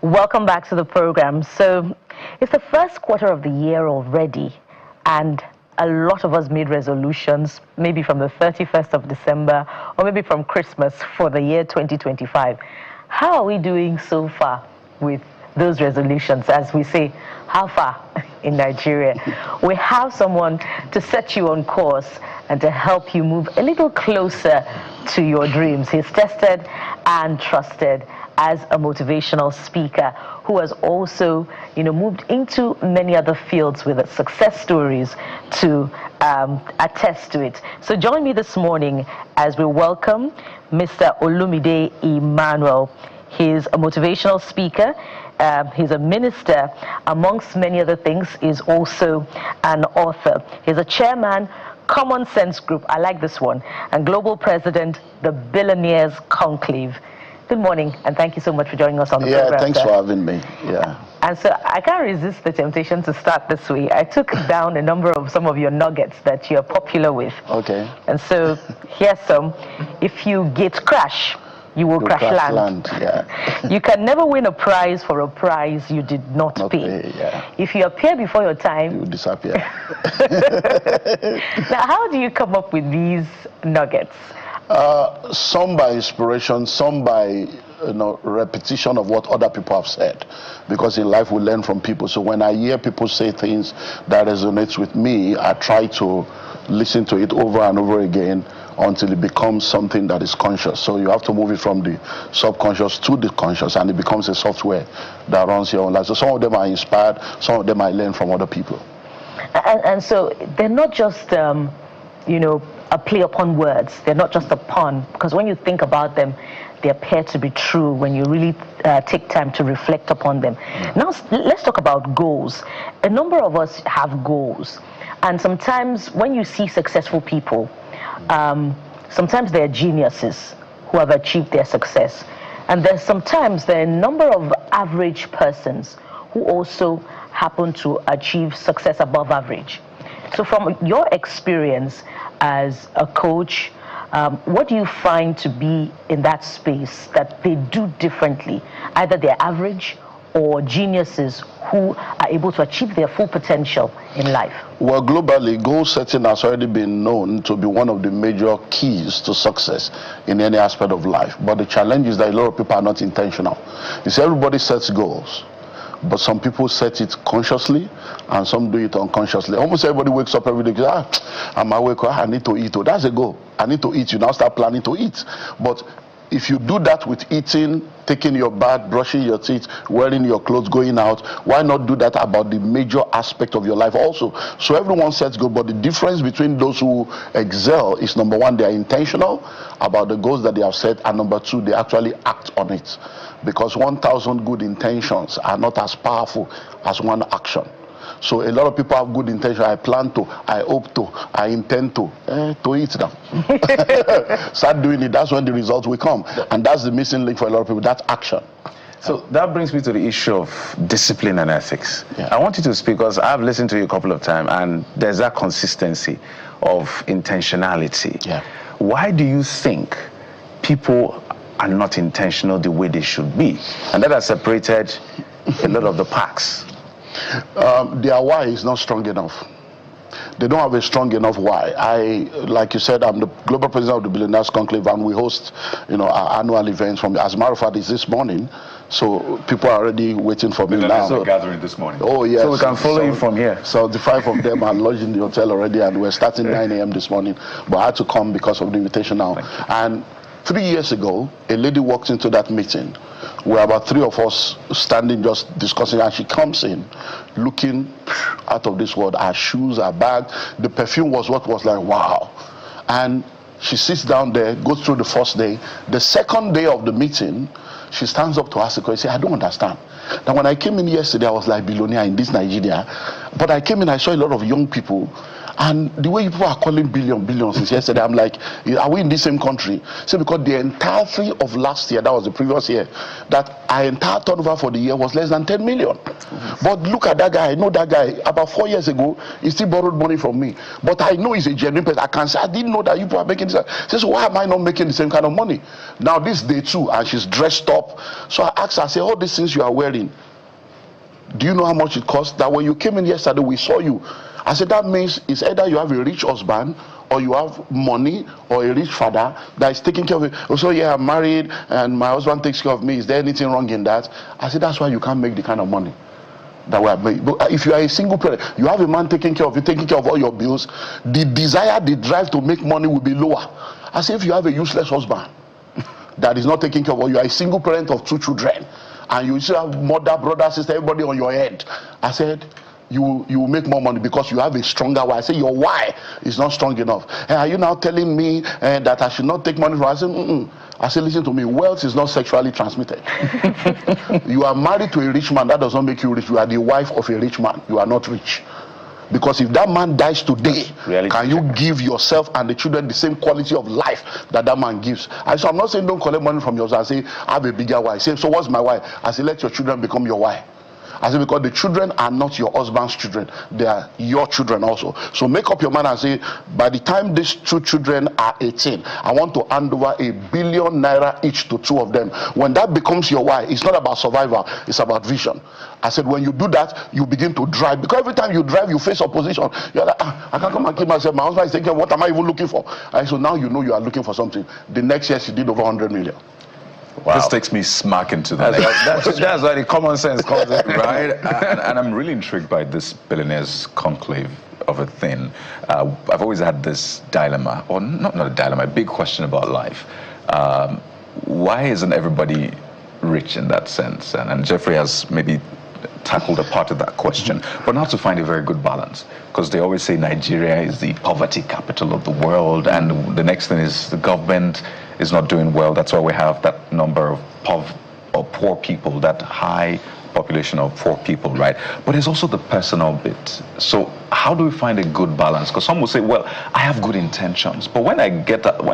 Welcome back to the program. So it's the first quarter of the year already, and a lot of us made resolutions, maybe from the 31st of December or maybe from Christmas for the year 2025. How are we doing so far with those resolutions? As we say, how far in Nigeria? We have someone to set you on course and to help you move a little closer to your dreams. He's tested and trusted as a motivational speaker who has also, moved into many other fields with success stories to attest to it. So join me this morning as we welcome Mr. Olumide Emmanuel. He's a motivational speaker. He's a minister, amongst many other things. He's also an author. He's a chairman, Common Sense Group, I like this one, and global president, the Billionaires Conclave. Good morning, and thank you so much for joining us on the program. Yeah, thanks for having me. Yeah. And so I can't resist the temptation to start this way. I took down a number of some of your nuggets that you're popular with. Okay. And so here's some. If you gate crash, you will crash land. Yeah. You can never win a prize for a prize you did not pay. Yeah. If you appear before your time, You disappear. Now, how do you come up with these nuggets? Some by inspiration, some by repetition of what other people have said. Because in life we learn from people. So when I hear people say things that resonates with me, I try to listen to it over and over again until it becomes something that is conscious. So you have to move it from the subconscious to the conscious, and it becomes a software that runs your own life. So some of them are inspired, some of them I learn from other people. And so they're not just, a play upon words. They're not just a pun, because when you think about them, they appear to be true when you really take time to reflect upon them. Now, let's talk about goals. A number of us have goals. And sometimes when you see successful people, sometimes they're geniuses who have achieved their success. And there's sometimes there are a number of average persons who also happen to achieve success above average. So from your experience as a coach, what do you find to be in that space that they do differently? Either they're average or geniuses who are able to achieve their full potential in life? Well, globally, goal setting has already been known to be one of the major keys to success in any aspect of life. But the challenge is that a lot of people are not intentional. You see, everybody sets goals, but some people set it consciously and some do it unconsciously. Almost everybody wakes up every day and says, I'm awake, I need to eat. Oh, that's a goal. I need to eat. You now start planning to eat. But if you do that with eating, taking your bath, brushing your teeth, wearing your clothes, going out, why not do that about the major aspect of your life also? So everyone sets goals, but the difference between those who excel is, number one, they are intentional about the goals that they have set, and number two, they actually act on it. Because 1,000 good intentions are not as powerful as one action. So a lot of people have good intention. I plan to, I hope to, I intend to eat now. Start doing it. That's when the results will come. And that's the missing link for a lot of people. That's action. So that brings me to the issue of discipline and ethics. Yeah. I want you to speak, because I've listened to you a couple of times, and there's that consistency of intentionality. Yeah. Why do you think people are not intentional the way they should be? And that has separated a lot of the packs. Their why is not strong enough. They don't have a strong enough why. Like you said, I'm the global president of the Billionaires Conclave, and we host, our annual events. As a matter of fact, it's this morning, so people are already waiting for me now. So gathering this morning. Oh yes. So we can follow you from here. So the 5 of them are lodged in the hotel already, and we're starting 9 a.m. this morning. But I had to come because of the invitation now. And 3 years ago, a lady walked into that meeting. Where about 3 of us standing just discussing, and she comes in looking out of this world. Her shoes, her bag, the perfume was what was like, wow. And she sits down there, goes through the first day. The second day of the meeting, she stands up to ask a question. I don't understand. Now, when I came in yesterday, I was like billionaire in this Nigeria. But I came in, I saw a lot of young people. And the way people are calling billions since yesterday, I'm like, are we in the same country? So because the entirety of last year, that was the previous year, that our entire turnover for the year was less than 10 million. But look at that guy. I know that guy. About 4 years ago, he still borrowed money from me. But I know he's a genuine person. I can say, I didn't know that you people are making this. So why am I not making the same kind of money? Now this day too, and she's dressed up. So I asked her, I say, all these things you are wearing, do you know how much it costs? That when you came in yesterday, we saw you. I said, that means it's either you have a rich husband or you have money or a rich father that is taking care of it. Also, yeah, I'm married and my husband takes care of me. Is there anything wrong in that? I said, that's why you can't make the kind of money that we have made. But if you are a single parent, you have a man taking care of you, taking care of all your bills, the desire, the drive to make money will be lower. As if you have a useless husband that is not taking care of, or you are a single parent of 2 children and you still have mother, brother, sister, everybody on your head. I said, you will make more money because you have a stronger why. I say your why is not strong enough. And are you now telling me that I should not take money from? I said, I said, listen to me, wealth is not sexually transmitted. You are married to a rich man, that does not make you rich. You are the wife of a rich man, you are not rich. Because if that man dies today, can you give yourself and the children the same quality of life that that man gives? So I'm not saying don't collect money from yours. I say, I have a bigger why. Say, so what's my why? I say, let your children become your why. I say, because the children are not your husband's children, they are your children also. So make up your mind and say, by the time these 2 children are 18, I want to hand over ₦1 billion each to 2 of them. When that becomes your why, it's not about survival, it's about vision. I said, when you do that, you begin to drive. Because every time you drive, you face opposition. You're like, I can't come and keep myself. My husband is thinking, what am I even looking for? And so now you know you are looking for something. The next year, she did over 100 million. Wow. This takes me smack into the next. That's why the common sense comes in. Right? And I'm really intrigued by this billionaires conclave of a thing. I've always had this dilemma, or not a dilemma, a big question about life. Why isn't bbody rich in that sense? And Jeffrey has maybe tackled a part of that question, but now to find a very good balance, because they always say Nigeria is the poverty capital of the world, and the next thing is the government is not doing well. That's why we have that number of poor people, that high population of poor people, right? But there's also the personal bit. So how do we find a good balance? Because some will say, well, I have good intentions, but when I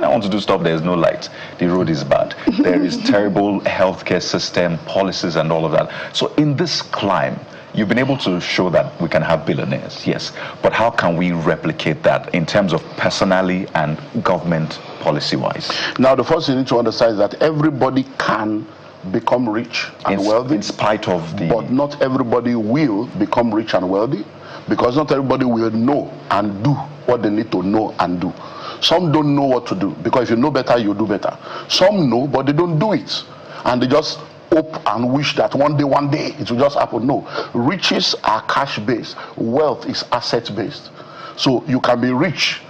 want to do stuff, there's no light. The road is bad. There is terrible healthcare system, policies, and all of that. So in this climb, you've been able to show that we can have billionaires, yes. But how can we replicate that in terms of personally and government policy-wise? Now, the first thing you need to understand is that everybody can become rich and wealthy, in spite of the... But not everybody will become rich and wealthy, because not everybody will know and do what they need to know and do. Some don't know what to do, because if you know better, you do better. Some know, but they don't do it, and they just hope and wish that one day it will just happen. No, riches are cash-based, wealth is asset-based. So you can be rich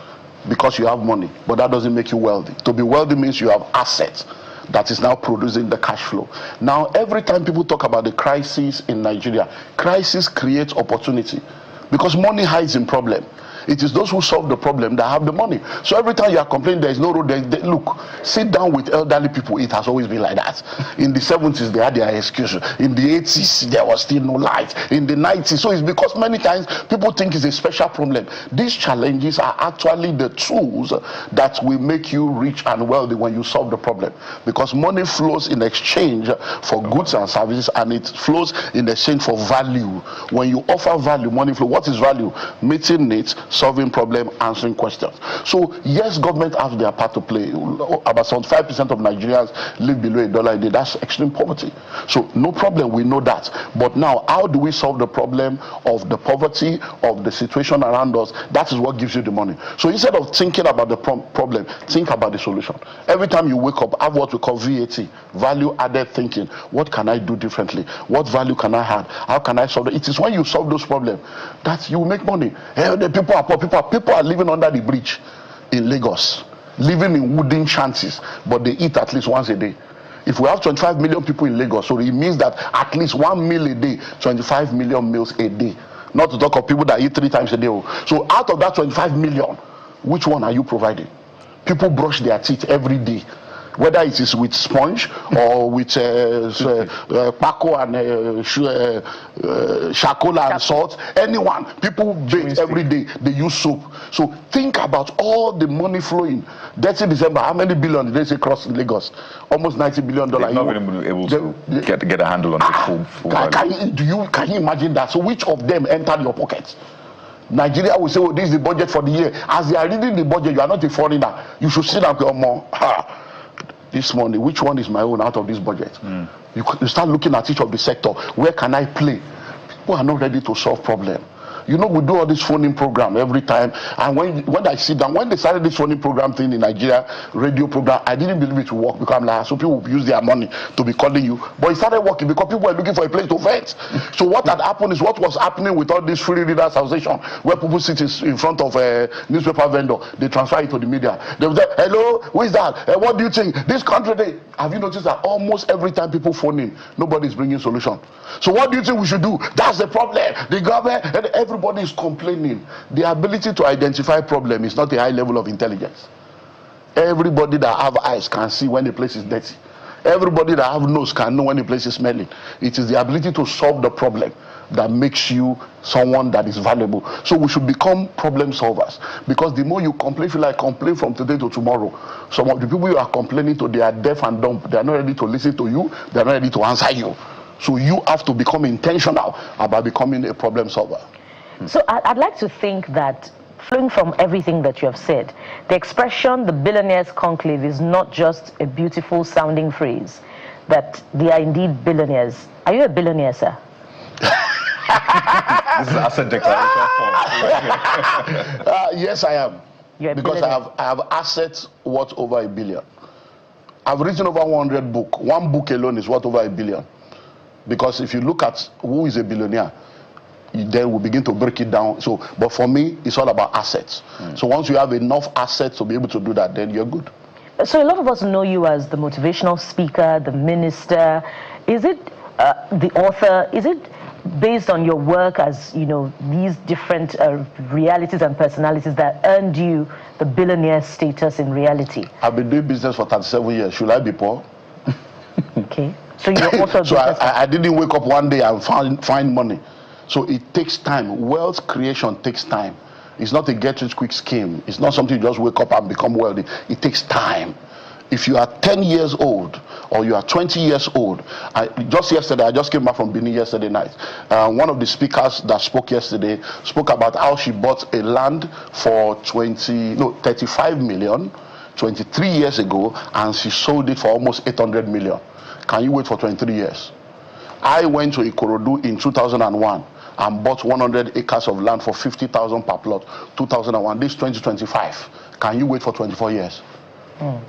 because you have money, but that doesn't make you wealthy. To be wealthy means you have assets that is now producing the cash flow. Now, every time people talk about the crisis in Nigeria, crisis creates opportunity, because money hides in problem. It is those who solve the problem that have the money. So every time you are complaining there is no road, look, sit down with elderly people. It has always been like that. In the 70s, they had their excuse. In the 80s, there was still no light. In the 90s, so it's because many times people think it's a special problem. These challenges are actually the tools that will make you rich and wealthy when you solve the problem. Because money flows in exchange for goods and services, and it flows in exchange for value. When you offer value, money flows. What is value? Meeting needs, solving problem, answering questions. So yes, government has their part to play. About 75% of Nigerians live below $1 a day. That's extreme poverty. So no problem, we know that. But now, how do we solve the problem of the poverty, of the situation around us? That is what gives you the money. So instead of thinking about the problem, think about the solution. Every time you wake up, have what we call VAT, value added thinking. What can I do differently? What value can I add? How can I solve it? It is when you solve those problems that you make money. The people are poor. People are living under the bridge in Lagos, living in wooden shanties, but they eat at least once a day. If we have 25 million people in Lagos, so it means that at least 1 meal a day, 25 million meals a day. Not to talk of people that eat 3 times a day. So out of that 25 million, which one are you providing? People brush their teeth every day. whether it is with sponge or with Paco and charcoal and salt. Anyone, people bathe every day, they use soap. So think about all the money flowing. 30 December, how many billion did they say cross Lagos? Almost $90 billion. They've not been able to get a handle on the full value. Can you imagine that? So which of them entered your pocket? Nigeria will say, oh, this is the budget for the year. As they are reading the budget, you are not a foreigner. You should sit down and go, more. This money, which one is my own out of this budget? You start looking at each of the sector. Where can I play? People are not ready to solve problem. You know, we do all this phoning program every time, and when I sit down, when they started this phoning program thing in Nigeria, radio program, I didn't believe it would work, because I'm like, so people will use their money to be calling you. But it started working because people were looking for a place to vent. So what had happened is what was happening with all this free readers association, where people sit in front of a newspaper vendor, they transfer it to the media. They will say, hello, who is that? What do you think? This country, have you noticed that almost every time people phone in, nobody's bringing solution? So what do you think we should do? That's the problem. The government, and everybody is complaining. The ability to identify problem is not a high level of intelligence. Everybody that have eyes can see when the place is dirty. Everybody that have nose can know when the place is smelling. It is the ability to solve the problem that makes you someone that is valuable. So we should become problem solvers, because the more you complain, feel like complain from today to tomorrow. Some of the people you are complaining to, they are deaf and dumb. They are not ready to listen to you. They are not ready to answer you. So you have to become intentional about becoming a problem solver. So I'd like to think that, flowing from everything that you have said, the expression "the billionaires conclave" is not just a beautiful sounding phrase, that they are indeed billionaires. Are you a billionaire, sir? This is asset declaration form. Yes, I am. You're a because billionaire. I have assets worth over $1 billion. I've written over 100 books. One book alone is worth over $1 billion. Because if you look at who is a billionaire, then we begin to break it down. So, but for me, it's all about assets. So once you have enough assets to be able to do that, then you're good. So a lot of us know you as the motivational speaker, the minister. Is it the author? Is it based on your work as, you know, these different realities and personalities that earned you the billionaire status in reality? I've been doing business for 37 years. Should I be poor? Okay. So you're also So I didn't wake up one day and find money. So it takes time. Wealth creation takes time. It's not a get-rich-quick scheme. It's not something you just wake up and become wealthy. It takes time. If you are 10 years old or you are 20 years old, just yesterday, I just came back from Benin yesterday night. One of the speakers that spoke yesterday spoke about how she bought a land for 35 million 23 years ago, and she sold it for almost 800 million. Can you wait for 23 years? I went to Ikorodu in 2001 and bought 100 acres of land for 50,000 per plot. 2001. This 2025. Can you wait for 24 years? Do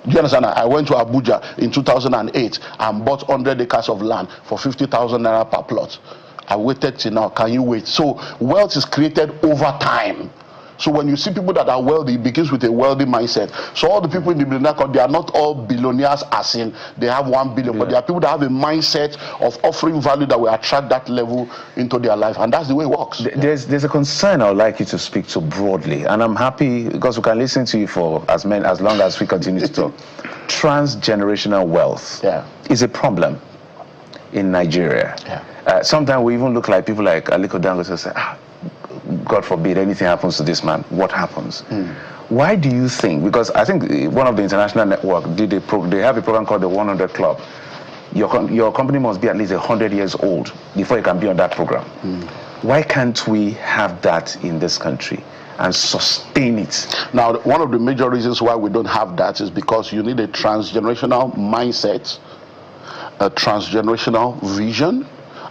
you understand? I went to Abuja in 2008 and bought 100 acres of land for 50,000 naira per plot. I waited till now. Can you wait? So wealth is created over time. So when you see people that are wealthy, it begins with a wealthy mindset. So all the people in the billionaire club, they are not all billionaires as in they have 1 billion, but there are people that have a mindset of offering value that will attract that level into their life, and that's the way it works. There's a concern I would like you to speak to broadly, and I'm happy because we can listen to you for as long as we continue to talk. Transgenerational wealth is a problem in Nigeria. Sometimes we even look like people like Aliko Dangote say, God forbid anything happens to this man, what happens? Why do you think, because I think one of the international network they have a program called the 100 Club. Your company must be at least 100 years old before you can be on that program. Why can't we have that in this country and sustain it? Now, one of the major reasons why we don't have that is because you need a transgenerational mindset, a transgenerational vision,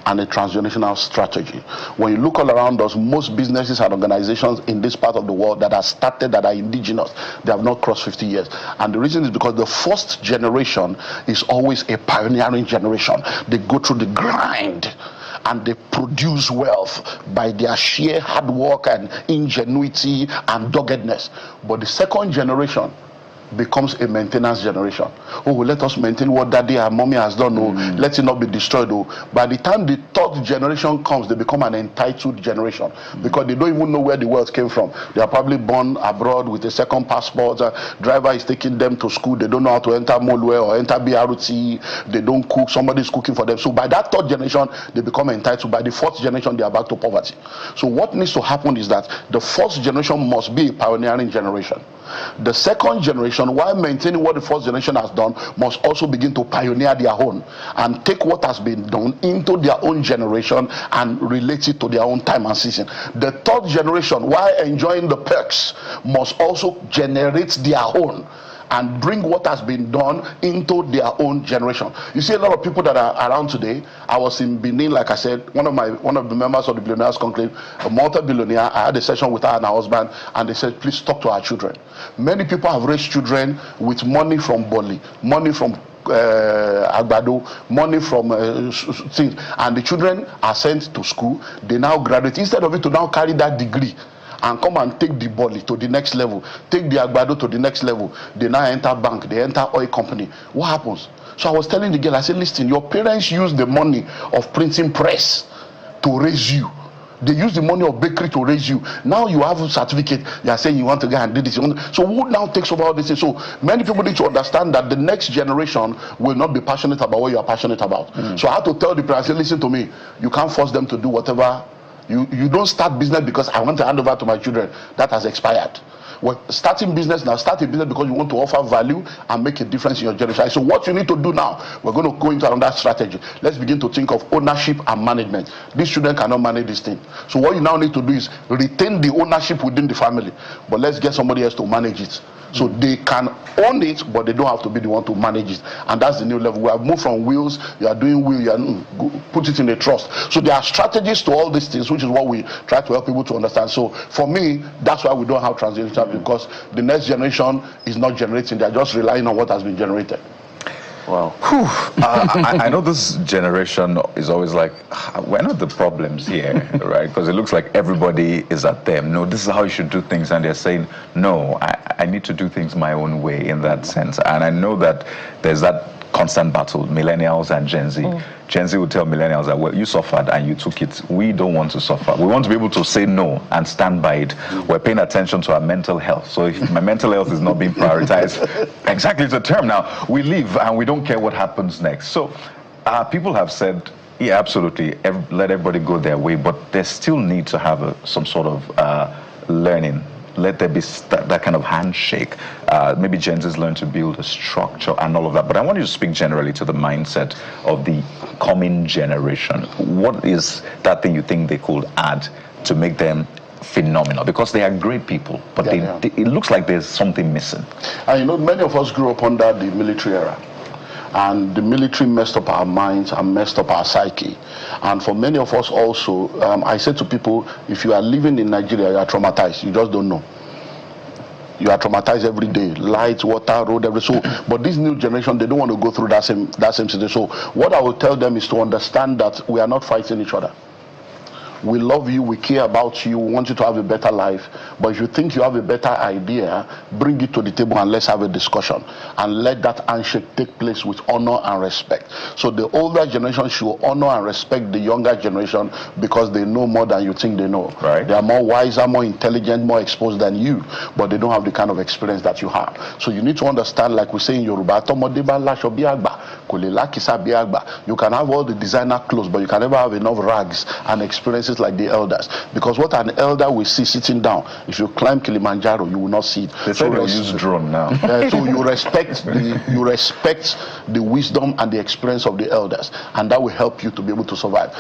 and a transgenerational strategy. When you look all around us, most businesses and organizations in this part of the world that are started, that are indigenous, they have not crossed 50 years. And the reason is because the first generation is always a pioneering generation. They go through the grind and they produce wealth by their sheer hard work and ingenuity and doggedness. But the second generation becomes a maintenance generation. Oh, let us maintain what daddy and mommy has done. Oh, let it not be destroyed. Oh, by the time the third generation comes, they become an entitled generation because they don't even know where the wealth came from. They are probably born abroad with a second passport. Driver is taking them to school. They don't know how to enter Molwe or enter BRT. They don't cook. Somebody is cooking for them. So by that third generation, they become entitled. By the fourth generation, they are back to poverty. So what needs to happen is that the first generation must be a pioneering generation. The second generation, while maintaining what the first generation has done, must also begin to pioneer their own and take what has been done into their own generation and relate it to their own time and season. The third generation, while enjoying the perks, must also generate their own and bring what has been done into their own generation. You see a lot of people that are around today. I was in Benin, like I said, one of the members of the Billionaires Conclave, a multi-billionaire. I had a session with her and her husband, and they said, please talk to our children. Many people have raised children with money from Boli, money from Agbado, money from things, and the children are sent to school. They now graduate. Instead of it to now carry that degree and come and take the Boli to the next level, take the Agbado to the next level, they now enter bank, they enter oil company. What happens? So I was telling the girl, I said, listen, your parents use the money of printing press to raise you. They use the money of bakery to raise you. Now you have a certificate. You are saying you want to go and do this. So who now takes over all this? So many people need to understand that the next generation will not be passionate about what you are passionate about. So I had to tell the parents, listen to me. You can't force them to do whatever. You don't start business because I want to hand over to my children. That has expired. Well, starting business now, start a business because you want to offer value and make a difference in your generation. So what you need to do now, we're going to go into another strategy. Let's begin to think of ownership and management. These children cannot manage this thing. So what you now need to do is retain the ownership within the family, but let's get somebody else to manage it. So they can own it, but they don't have to be the one to manage it. And that's the new level. We have moved from wills, you are doing will, you are put it in a trust. So there are strategies to all these things, which is what we try to help people to understand. So for me, that's why we don't have transition, because the next generation is not generating, they're just relying on what has been generated. Wow. I know this generation is always like, we're not the problems here, right? Because it looks like everybody is at them. No, this is how you should do things. And they're saying, no, I need to do things my own way in that sense. And I know that there's that constant battle, millennials and Gen Z. Gen Z will tell millennials that, well, you suffered and you took it. We don't want to suffer. We want to be able to say no and stand by it. We're paying attention to our mental health. So if my mental health is not being prioritized, exactly, it's a term now, we live and we don't care what happens next. So people have said, yeah, absolutely, let everybody go their way, but they still need to have some sort of learning. Let there be that kind of handshake. Maybe Gen Z's learn to build a structure and all of that. But I want you to speak generally to the mindset of the coming generation. What is that thing you think they could add to make them phenomenal? Because they are great people, but it looks like there's something missing. And you know, many of us grew up under the military era. And the military messed up our minds and messed up our psyche. And for many of us also, I say to people, if you are living in Nigeria, you are traumatized. You just don't know. You are traumatized every day. Light, water, road, everything. So, but this new generation, they don't want to go through that same situation. So what I will tell them is to understand that we are not fighting each other. We love you, we care about you, we want you to have a better life. But if you think you have a better idea, bring it to the table and let's have a discussion. And let that handshake take place with honor and respect. So the older generation should honor and respect the younger generation because they know more than you think they know. Right. They are more wiser, more intelligent, more exposed than you, but they don't have the kind of experience that you have. So you need to understand, like we say in Yoruba, you can have all the designer clothes, but you can never have enough rags and experiences like the elders, because what an elder will see sitting down, if you climb Kilimanjaro, you will not see it. They say they'll use drone now. So you respect the wisdom and the experience of the elders, and that will help you to be able to survive.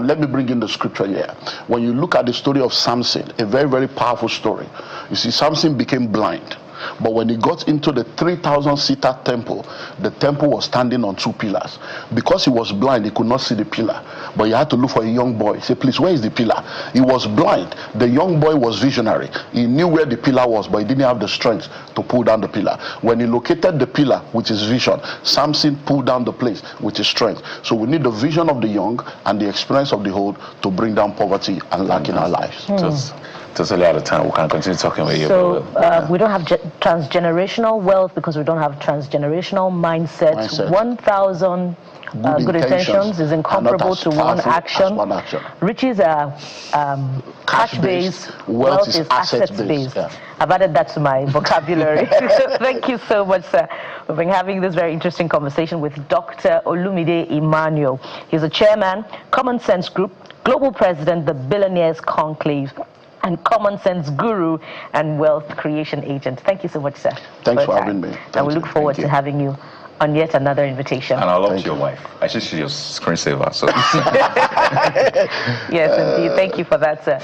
Let me bring in the scripture here. When you look at the story of Samson, a very, very powerful story. You see, Samson became blind. But when he got into the 3,000-seater temple, the temple was standing on two pillars. Because he was blind, he could not see the pillar. But he had to look for a young boy. He said, please, where is the pillar? He was blind. The young boy was visionary. He knew where the pillar was, but he didn't have the strength to pull down the pillar. When he located the pillar with his vision, Samson pulled down the place with his strength. So we need the vision of the young and the experience of the old to bring down poverty and lack in our lives. totally out of time. We can continue talking with you. So we don't have transgenerational wealth because we don't have transgenerational mindset. 1,000 good intentions is incomparable to one action. Riches are cash-based, wealth is asset-based. Yeah. I've added that to my vocabulary. Thank you so much, sir. We've been having this very interesting conversation with Dr. Olumide Emmanuel. He's a chairman, Common Sense Group, global president, the Billionaires Conclave, and Common Sense Guru and Wealth Creation Agent. Thank you so much, sir. Thanks for having me. And we look forward to having you on yet another invitation. And I love your wife. I should see your screensaver. So. Yes, indeed. Thank you for that, sir.